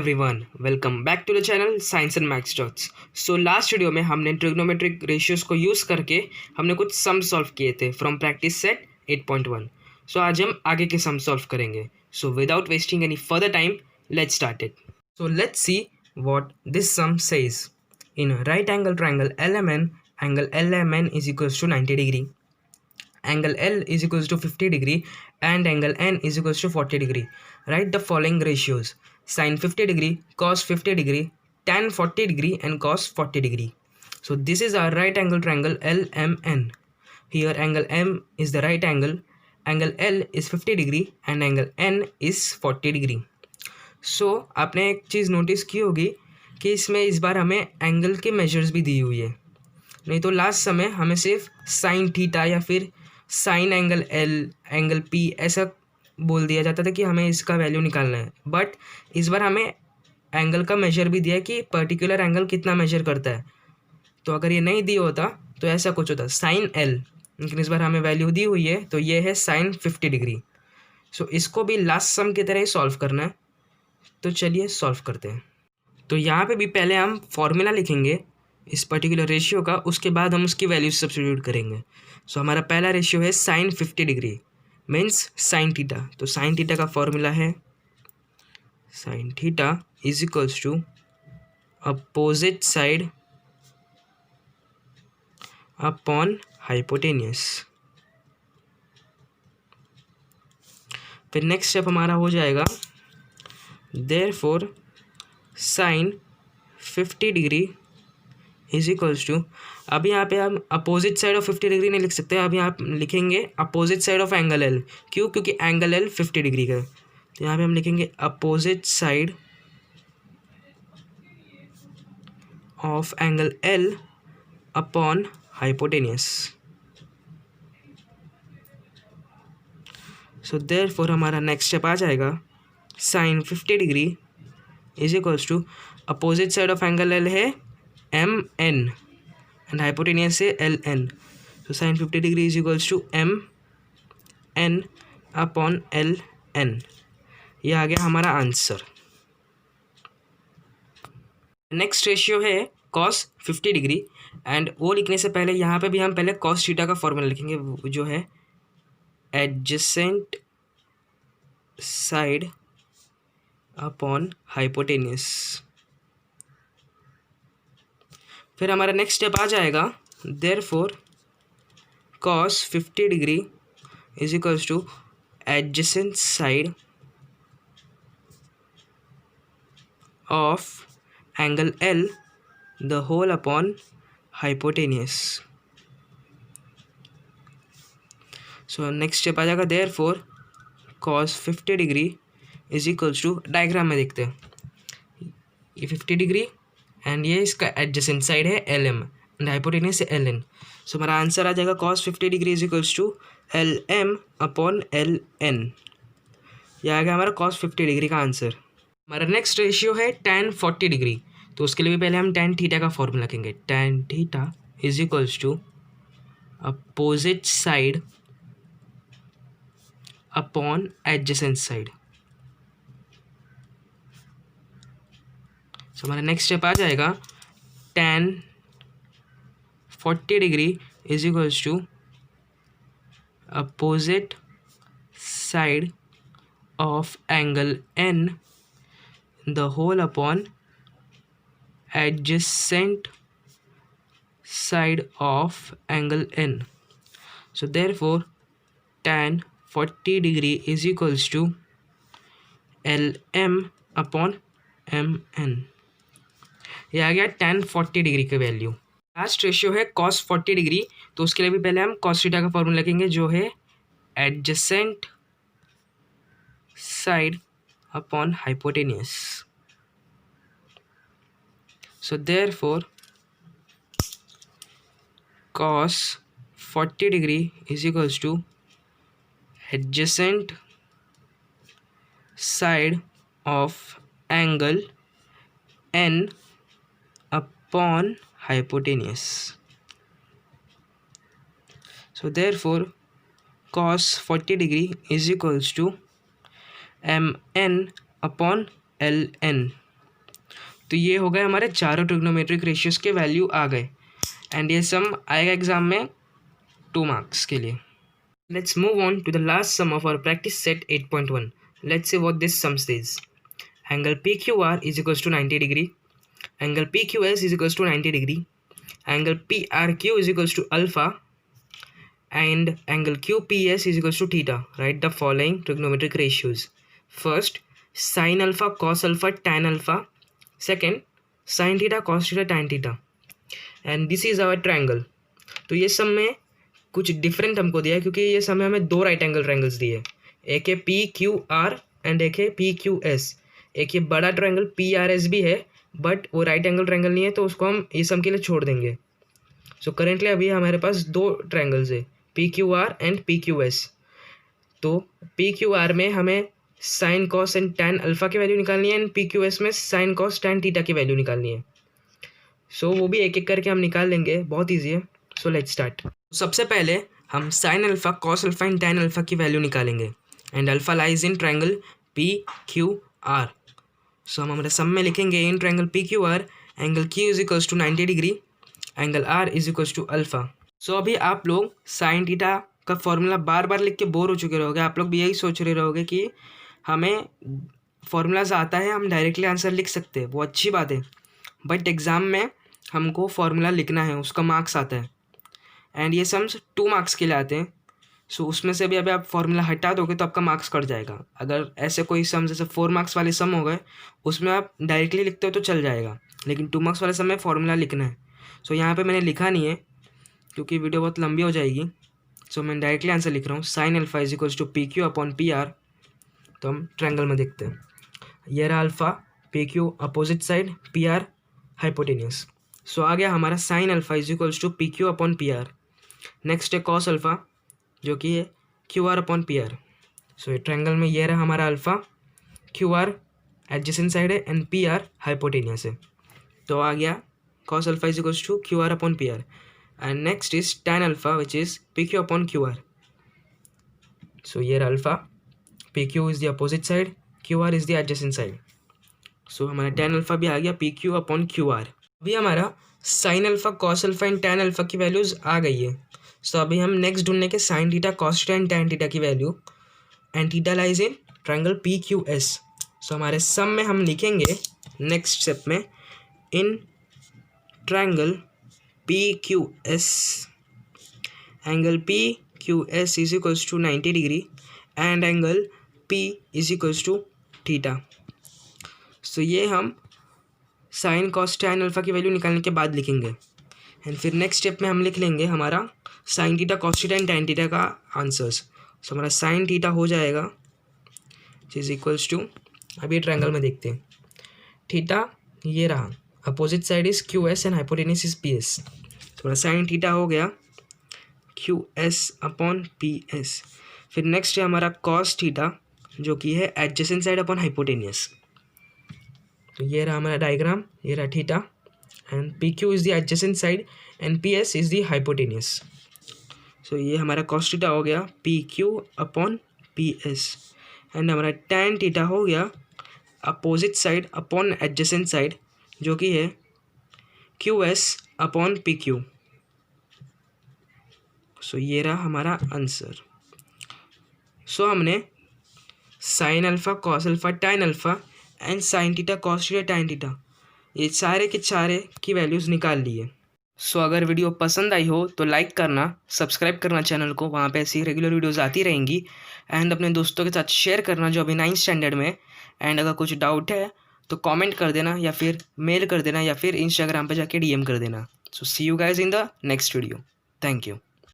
Everyone, welcome back to the channel science and maths dots. So last video में हमने trigonometric ratios को use करके हमने कुछ सम सॉल्व किए थे फ्रॉम प्रैक्टिस सेट 8.1। सो आज हम आगे के सम सॉल्व करेंगे। So without wasting any further time, let's start it. So let's see what this sum says. In right angle triangle LMN, angle LMN is equals to 90 degree, angle L is equals to 50 degree, and angle N is equals to 40 degree. Write the following ratios: sin 50 degree, cos 50 degree, tan 40 degree, and cos 40 degree. So this is our right angle triangle LMN. Here angle M is the right angle L is 50 degree, and angle N is 40 degree. So आपने एक चीज़ notice की होगी कि इसमें इस बार हमें angle के measures भी दी हुई है, नहीं तो लास्ट समय हमें सिर्फ साइन थीटा या फिर sign angle L, angle P ऐसा बोल दिया जाता था कि हमें इसका वैल्यू निकालना है। बट इस बार हमें एंगल का मेजर भी दिया है कि पर्टिकुलर एंगल कितना मेजर करता है। तो अगर ये नहीं दिया होता तो ऐसा कुछ होता साइन L, लेकिन इस बार हमें वैल्यू दी हुई है तो ये है साइन 50 डिग्री। सो इसको भी लास्ट सम की तरह ही सॉल्व करना है, तो चलिए सॉल्व करते हैं। तो यहाँ पे भी पहले हम फॉर्मूला लिखेंगे इस पर्टिकुलर रेशियो का, उसके बाद हम उसकी वैल्यू सब्स्टिट्यूट करेंगे। सो हमारा पहला रेशियो है sine 50 degree means sine theta. तो साइन थीटा का फॉर्मूला है sine theta is equals to opposite side upon hypotenuse. फिर नेक्स्ट स्टेप हमारा हो जाएगा therefore sine 50 degree is equals to, अब यहाँ पे हम अपोजिट साइड ऑफ 50 डिग्री नहीं लिख सकते, अब यहाँ लिखेंगे opposite side of angle L। क्यों? क्योंकि एंगल L 50 डिग्री का है। तो यहाँ पे हम लिखेंगे opposite side of angle L upon hypotenuse. So therefore हमारा नेक्स्ट स्टेप आ जाएगा sine 50 degree is equals to opposite side of angle L है MN एंड हाइपोटेनियस है LN। तो sine 50 degree is equals to MN upon LN। ये आ गया हमारा आंसर। नेक्स्ट रेशियो है cos 50 डिग्री, एंड वो लिखने से पहले यहाँ पे भी हम पहले cos थीटा का फॉर्मूला लिखेंगे, वो जो है एडजेसेंट साइड अपॉन हाइपोटेनियस। फिर हमारा नेक्स्ट स्टेप आ जाएगा therefore cos 50 degree is equals to adjacent side of angle L the whole upon hypotenuse. So next step आ जाएगा therefore cos 50 degree is equals to, diagram में देखते हैं, ये 50 डिग्री एंड ये इसका एडजेसेंट साइड है LM एंड हाइपोटेनियस है LN। सो हमारा आंसर आ जाएगा cos 50 degree is equals to LM upon LN। यह आ गया हमारा cos 50 डिग्री का आंसर। हमारा नेक्स्ट रेशियो है tan 40 डिग्री, तो उसके लिए भी पहले हम tan थीटा का फॉर्मूला लिखेंगे। tan theta is equals to opposite side upon adjacent side. So हमारा नेक्स्ट स्टेप आ जाएगा tan 40 degree is equals to opposite side of angle N the whole upon adjacent side of angle N। So therefore tan 40 degree is equals to LM upon MN। ये आ गया tan 40 degree का value. Last ratio है cos 40 degree, तो उसके लिए भी पहले हम cos थीटा का फॉर्मूला लिखेंगे जो है adjacent side upon hypotenuse. So therefore cos 40 degree is equals to adjacent side of angle N upon hypotenuse. So therefore cos 40 degree is equals to mn upon ln. तो ये हो गए हमारे चारों ट्रिग्नोमेट्रिक रेशियोज़ के वैल्यू आ गए and ये सम आएगा एग्जाम में 2 मार्क्स के लिए. Let's move on to the last sum of our practice set 8.1. Let's see what this sum says. Angle PQR is equals to 90 degree. Angle PQS is equals to 90 degree. Angle PRQ is equals to alpha. And angle QPS is equals to theta. Write the following trigonometric ratios. First, sin alpha, cos alpha, tan alpha. Second, sin theta, cos theta, tan theta. And this is our triangle. तो ये सम में कुछ different हमको दिया है क्योंकि ये समय हमें 2 राइट एंगल ट्रायंगल्स दिए. एक है PQR एंड एक है PQS. एक ये बड़ा ट्रायंगल PRS भी है बट वो राइट एंगल ट्रायंगल नहीं है तो उसको हम इस सम के लिए छोड़ देंगे. सो करेंटली अभी हमारे पास 2 ट्रायंगल्स है PQR एंड PQS. तो PQR में हमें sine cos and tan alpha की वैल्यू निकालनी है एंड PQS में साइन कॉस टैन थीटा की वैल्यू निकालनी है. सो वो भी एक एक करके हम निकाल लेंगे, बहुत ईजी है. So let's start. सबसे पहले हम sine alpha, cos alpha and tan alpha की वैल्यू निकालेंगे and alpha lies in triangle PQR. So हम हमारे सम में लिखेंगे in triangle PQR angle Q is equals to 90 degree, angle R is equals to alpha. So अभी आप लोग sine theta का फॉर्मूला बार बार लिख के बोर हो चुके रहोगे. आप लोग भी यही सोच रहे रहोगे कि हमें फॉर्मूलाज आता है, हम डायरेक्टली आंसर लिख सकते हैं, वो अच्छी बात है. बट एग्ज़ाम में हमको फॉर्मूला लिखना है, उसका मार्क्स आता है एंड ये सम्स 2 मार्क्स के लिए आते हैं. सो उसमें से भी अभी आप फॉर्मूला हटा दोगे तो आपका मार्क्स कट जाएगा. अगर ऐसे कोई सम जैसे 4 मार्क्स वाले सम हो गए उसमें आप डायरेक्टली लिखते हो तो चल जाएगा, लेकिन 2 मार्क्स वाले सम में फॉर्मूला लिखना है. सो यहाँ पे मैंने लिखा नहीं है क्योंकि वीडियो बहुत लंबी हो जाएगी. सो मैं डायरेक्टली आंसर लिख रहा हूँ. Sine alpha is equals to PQ upon PR. तो हम ट्रायंगल में देखते हैं. ये रहा alpha, PQ opposite side, PR hypotenuse. So आ गया हमारा sine alpha is equals to PQ upon PR. Next है कॉस अल्फा जो कि है QR अपॉन PR. सो ये ट्रायंगल में ये रहा हमारा अल्फा, QR एडजेसेंट साइड है एंड PR हाइपोटेनियस है. तो आ गया cos alpha is equals to QR upon PR. And next is tan alpha which is PQ upon QR. So ये रहा alpha, PQ is the opposite side, QR is the adjacent side. So हमारा tan alpha भी आ गया PQ upon QR. अभी हमारा sine alpha, cos alpha and tan alpha की values आ गई है. सो अभी हम नेक्स्ट ढूंढने के sine theta, cos theta and tan theta की value and theta lies in triangle PQS. So हमारे सम में हम लिखेंगे नेक्स्ट स्टेप में in triangle PQS angle PQS is equals to 90 degree and angle P is equals to theta. So ये हम sine cos tan alpha की value निकालने के बाद लिखेंगे एंड फिर नेक्स्ट स्टेप में हम लिख लेंगे हमारा sign theta, cos theta and tan theta का आंसर्स. सो हमारा साइन थीटा हो जाएगा इज इक्वल्स टू, अभी ट्रायंगल में देखते हैं. थीटा ये रहा, opposite side is QS and hypotenuse is PS. तो हमारा साइन थीटा हो गया QS अपॉन PS. फिर नेक्स्ट है हमारा कॉस थीटा जो कि है एडजेसेंट साइड अपॉन हाइपोटेनियस. तो ये रहा हमारा डायग्राम, ये रहा theta and PQ is the adjacent side and PS is the hypotenuse. So ये हमारा कॉस थीटा हो गया PQ अपॉन PS एंड हमारा टैन थीटा हो गया opposite side upon adjacent side जो कि है QS अपॉन PQ. सो ये रहा हमारा आंसर. सो हमने sign alpha, cos alpha, tan alpha and sign theta, cos theta, tan theta ये सारे के सारे की वैल्यूज़ निकाल लिए. सो अगर वीडियो पसंद आई हो तो लाइक करना, सब्सक्राइब करना चैनल को, वहाँ पे ऐसी रेगुलर वीडियोज़ आती रहेंगी. एंड अपने दोस्तों के साथ शेयर करना जो अभी 9th स्टैंडर्ड में. एंड अगर कुछ डाउट है तो कमेंट कर देना या फिर मेल कर देना या फिर इंस्टाग्राम पे जाके DM कर देना. So see you guys in the next video. Thank you.